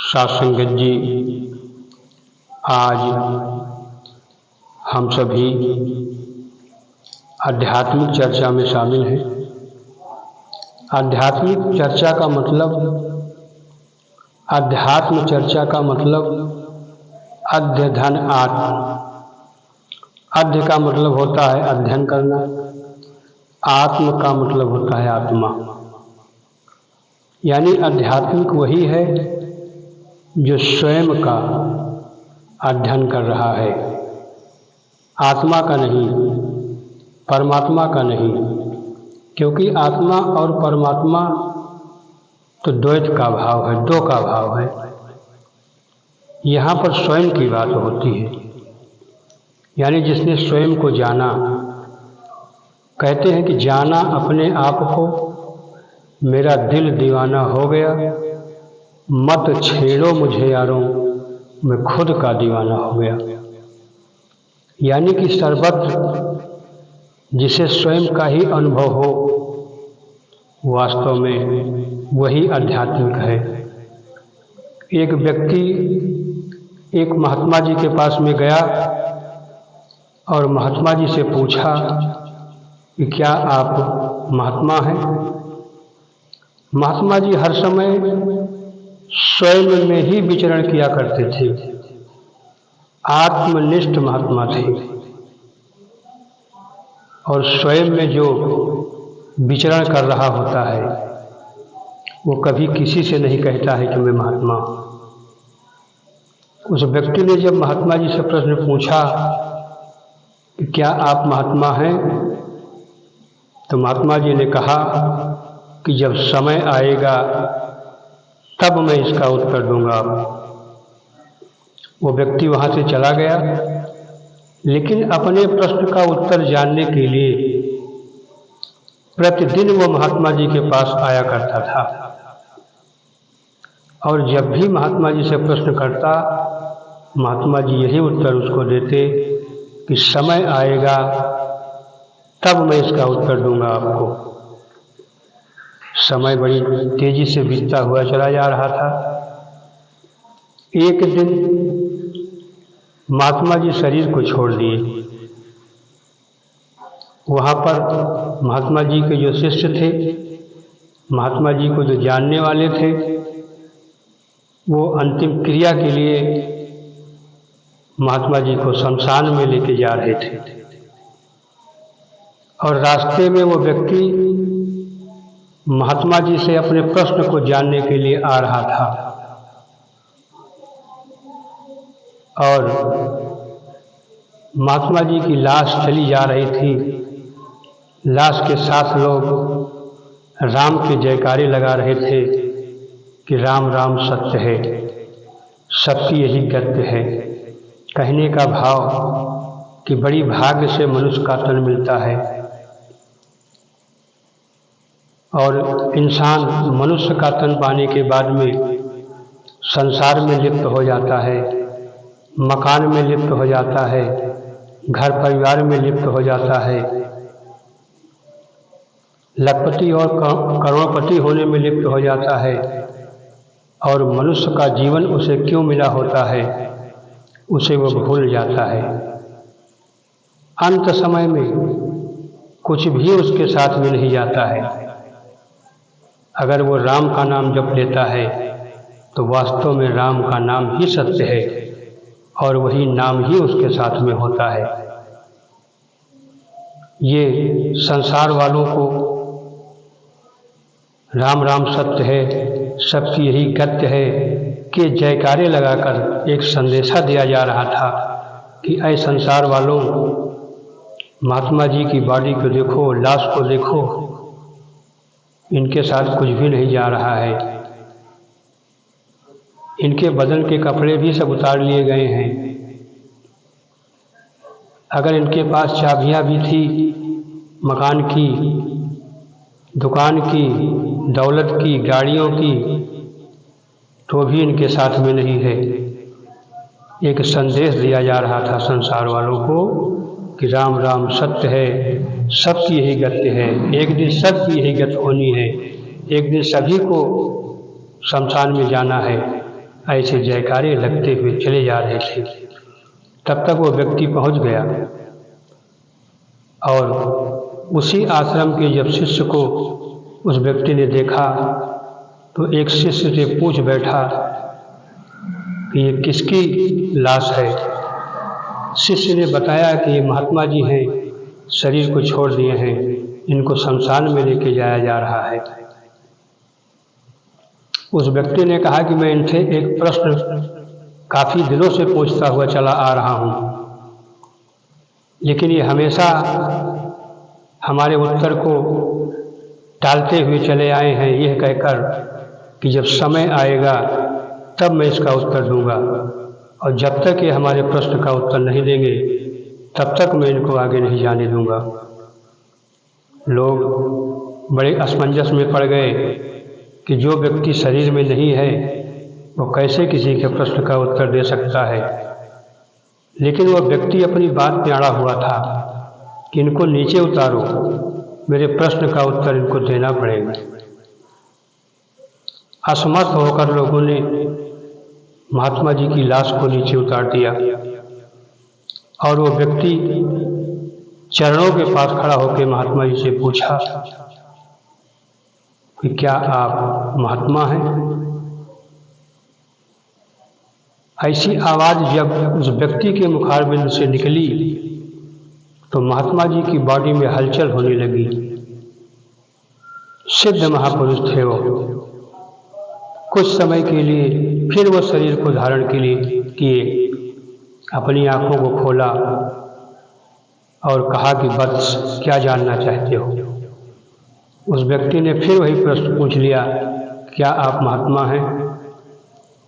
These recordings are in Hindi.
साथ संगत जी, आज हम सभी आध्यात्मिक चर्चा में शामिल हैं। आध्यात्मिक चर्चा का मतलब, अध्यात्म चर्चा का मतलब अध्य धन आत्म। अध्य का मतलब होता है अध्ययन करना, आत्म का मतलब होता है आत्मा। यानी आध्यात्मिक वही है जो स्वयं का अध्ययन कर रहा है, आत्मा का नहीं, परमात्मा का नहीं। क्योंकि आत्मा और परमात्मा तो द्वैत का भाव है, दो का भाव है। यहाँ पर स्वयं की बात होती है, यानी जिसने स्वयं को जाना। कहते हैं कि जाना अपने आप को, मेरा दिल दीवाना हो गया, मत छेड़ो मुझे यारों, मैं खुद का दीवाना हो गया। यानी कि सर्वत्र जिसे स्वयं का ही अनुभव हो, वास्तव में वही आध्यात्मिक है। एक व्यक्ति एक महात्मा जी के पास में गया और महात्मा जी से पूछा कि क्या आप महात्मा हैं? महात्मा जी हर समय स्वयं में ही विचरण किया करते थे, आत्मनिष्ठ महात्मा थे। और स्वयं में जो विचरण कर रहा होता है वो कभी किसी से नहीं कहता है कि मैं महात्मा हूँ। उस व्यक्ति ने जब महात्मा जी से प्रश्न पूछा कि क्या आप महात्मा हैं, तो महात्मा जी ने कहा कि जब समय आएगा तब मैं इसका उत्तर दूंगा। वो व्यक्ति वहाँ से चला गया, लेकिन अपने प्रश्न का उत्तर जानने के लिए प्रतिदिन वो महात्मा जी के पास आया करता था। और जब भी महात्मा जी से प्रश्न करता, महात्मा जी यही उत्तर उसको देते कि समय आएगा तब मैं इसका उत्तर दूंगा आपको। समय बड़ी तेजी से बीतता हुआ चला जा रहा था। एक दिन महात्मा जी शरीर को छोड़ दिए। वहाँ पर महात्मा जी के जो शिष्य थे, महात्मा जी को जो जानने वाले थे, वो अंतिम क्रिया के लिए महात्मा जी को शमशान में लेके जा रहे थे। और रास्ते में वो व्यक्ति महात्मा जी से अपने प्रश्न को जानने के लिए आ रहा था। और महात्मा जी की लाश चली जा रही थी। लाश के साथ लोग राम के जयकारे लगा रहे थे कि राम राम सत्य है, सत्य यही गत्य है। कहने का भाव कि बड़ी भाग्य से मनुष्य का तन मिलता है और इंसान मनुष्य का तन पाने के बाद में संसार में लिप्त हो जाता है, मकान में लिप्त हो जाता है, घर परिवार में लिप्त हो जाता है, लखपति और करोड़पति होने में लिप्त हो जाता है। और मनुष्य का जीवन उसे क्यों मिला होता है, उसे वो भूल जाता है। अंत समय में कुछ भी उसके साथ में नहीं जाता है। अगर वो राम का नाम जप लेता है तो वास्तव में राम का नाम ही सत्य है और वही नाम ही उसके साथ में होता है। ये संसार वालों को राम राम सत्य है, सबकी यही गत्य है कि जयकारे लगाकर एक संदेशा दिया जा रहा था कि ऐ संसार वालों, महात्मा जी की बॉडी को देखो, लाश को देखो, इनके साथ कुछ भी नहीं जा रहा है। इनके बदन के कपड़े भी सब उतार लिए गए हैं। अगर इनके पास चाबियां भी थी मकान की, दुकान की, दौलत की, गाड़ियों की, तो भी इनके साथ में नहीं है। एक संदेश दिया जा रहा था संसार वालों को कि राम राम सत्य है, सबकी यही गत्य है, एक दिन सबकी यही गत होनी है, एक दिन सभी को शमशान में जाना है। ऐसे जयकारे लगते हुए चले जा रहे थे। तब तक वो व्यक्ति पहुंच गया और उसी आश्रम के जब शिष्य को उस व्यक्ति ने देखा तो एक शिष्य से पूछ बैठा कि ये किसकी लाश है। शिष्य ने बताया कि ये महात्मा जी हैं, शरीर को छोड़ दिए हैं, इनको शमशान में लेके जाया जा रहा है। उस व्यक्ति ने कहा कि मैं इनसे एक प्रश्न काफ़ी दिनों से पूछता हुआ चला आ रहा हूँ, लेकिन ये हमेशा हमारे उत्तर को टालते हुए चले आए हैं, यह कहकर कि जब समय आएगा तब मैं इसका उत्तर दूंगा, और जब तक ये हमारे प्रश्न का उत्तर नहीं देंगे तब तक मैं इनको आगे नहीं जाने दूंगा। लोग बड़े असमंजस में पड़ गए कि जो व्यक्ति शरीर में नहीं है वो कैसे किसी के प्रश्न का उत्तर दे सकता है। लेकिन वह व्यक्ति अपनी बात में अड़ा हुआ था कि इनको नीचे उतारो, मेरे प्रश्न का उत्तर इनको देना पड़ेगा। असमर्थ होकर लोगों ने महात्मा जी की लाश को नीचे उतार दिया और वो व्यक्ति चरणों के पास खड़ा होकर महात्मा जी से पूछा कि क्या आप महात्मा हैं? ऐसी आवाज़ जब उस व्यक्ति के मुखारबिंद से निकली तो महात्मा जी की बॉडी में हलचल होने लगी। सिद्ध महापुरुष थे वो। कुछ समय के लिए फिर वो शरीर को धारण के लिए किए, अपनी आंखों को खोला और कहा कि वत्स, क्या जानना चाहते हो? उस व्यक्ति ने फिर वही प्रश्न पूछ लिया, क्या आप महात्मा हैं?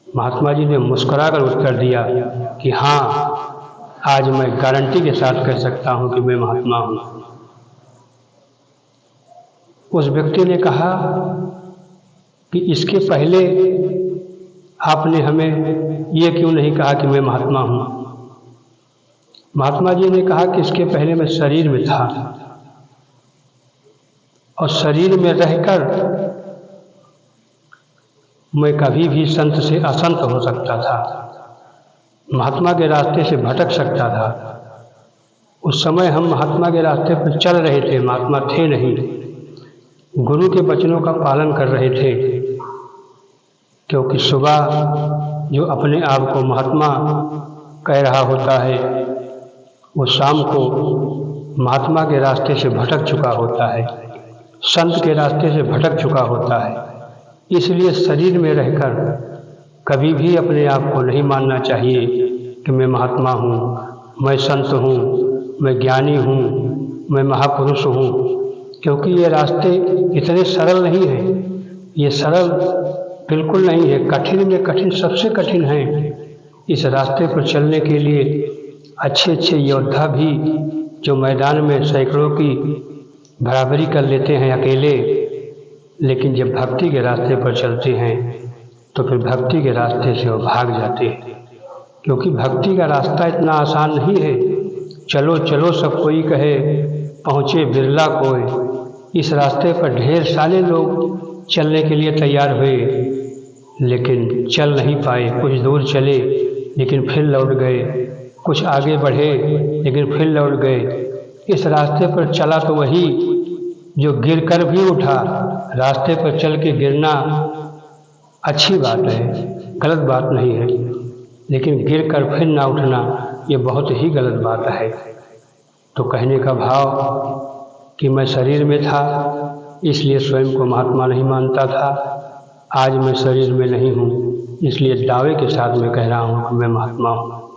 महात्मा जी ने मुस्कुराकर उत्तर दिया कि हाँ, आज मैं गारंटी के साथ कह सकता हूँ कि मैं महात्मा हूँ। उस व्यक्ति ने कहा कि इसके पहले आपने हमें ये क्यों नहीं कहा कि मैं महात्मा हूँ? महात्मा जी ने कहा कि इसके पहले मैं शरीर में था और शरीर में रहकर मैं कभी भी संत से असंत हो सकता था, महात्मा के रास्ते से भटक सकता था। उस समय हम महात्मा के रास्ते पर चल रहे थे, महात्मा थे नहीं, गुरु के वचनों का पालन कर रहे थे। क्योंकि सुबह जो अपने आप को महात्मा कह रहा होता है वो शाम को महात्मा के रास्ते से भटक चुका होता है, संत के रास्ते से भटक चुका होता है। इसलिए शरीर में रहकर कभी भी अपने आप को नहीं मानना चाहिए कि मैं महात्मा हूँ, मैं संत हूँ, मैं ज्ञानी हूँ, मैं महापुरुष हूँ। क्योंकि ये रास्ते इतने सरल नहीं हैं, ये सरल बिल्कुल नहीं है, कठिन में कठिन सबसे कठिन है। इस रास्ते पर चलने के लिए अच्छे अच्छे योद्धा भी जो मैदान में सैकड़ों की बराबरी कर लेते हैं अकेले, लेकिन जब भक्ति के रास्ते पर चलते हैं तो फिर भक्ति के रास्ते से वो भाग जाते हैं। क्योंकि भक्ति का रास्ता इतना आसान नहीं है। चलो चलो सब कोई कहे, पहुँचे बिरला कोई। इस रास्ते पर ढेर सारे लोग चलने के लिए तैयार हुए, लेकिन चल नहीं पाए। कुछ दूर चले लेकिन फिर लौट गए, कुछ आगे बढ़े लेकिन फिर लौट गए। इस रास्ते पर चला तो वही जो गिर कर भी उठा। रास्ते पर चल के गिरना अच्छी बात है, गलत बात नहीं है, लेकिन गिर कर फिर ना उठना ये बहुत ही गलत बात है। तो कहने का भाव कि मैं शरीर में था इसलिए स्वयं को महात्मा नहीं मानता था, आज मैं शरीर में नहीं हूँ इसलिए दावे के साथ मैं कह रहा हूँ कि मैं महात्मा हूँ।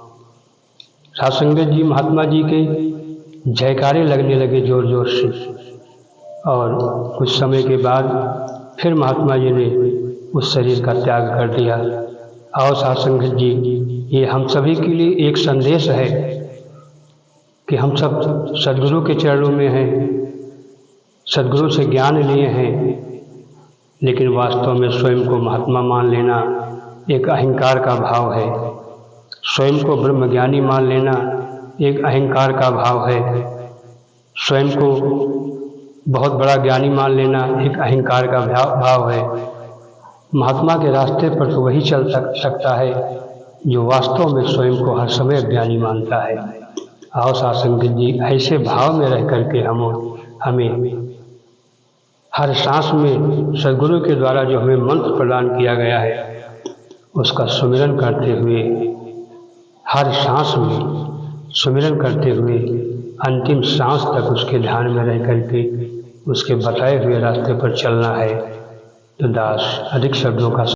साध संगत जी, महात्मा जी के जयकारे लगने लगे ज़ोर ज़ोर से, और कुछ समय के बाद फिर महात्मा जी ने उस शरीर का त्याग कर दिया। और साध संगत जी, ये हम सभी के लिए एक संदेश है कि हम सब सद्गुरु के चरणों में हैं, सद्गुरु से ज्ञान लिए हैं, लेकिन वास्तव में स्वयं को महात्मा मान लेना एक अहंकार का भाव है। स्वयं को ब्रह्मज्ञानी मान लेना एक अहंकार का भाव है। स्वयं को बहुत बड़ा ज्ञानी मान लेना एक अहंकार का भाव है। महात्मा के रास्ते पर तो वही चल सकता है जो वास्तव में स्वयं को हर समय ज्ञानी मानता है। आओ साथ संगत जी, ऐसे भाव में रह करके हमें हर सांस में सद्गुरु के द्वारा जो हमें मंत्र प्रदान किया गया है उसका सुमिरन करते हुए, हर सांस में सुमिरन करते हुए अंतिम सांस तक उसके ध्यान में रह करके उसके बताए हुए रास्ते पर चलना है। तो दास अधिक शब्दों का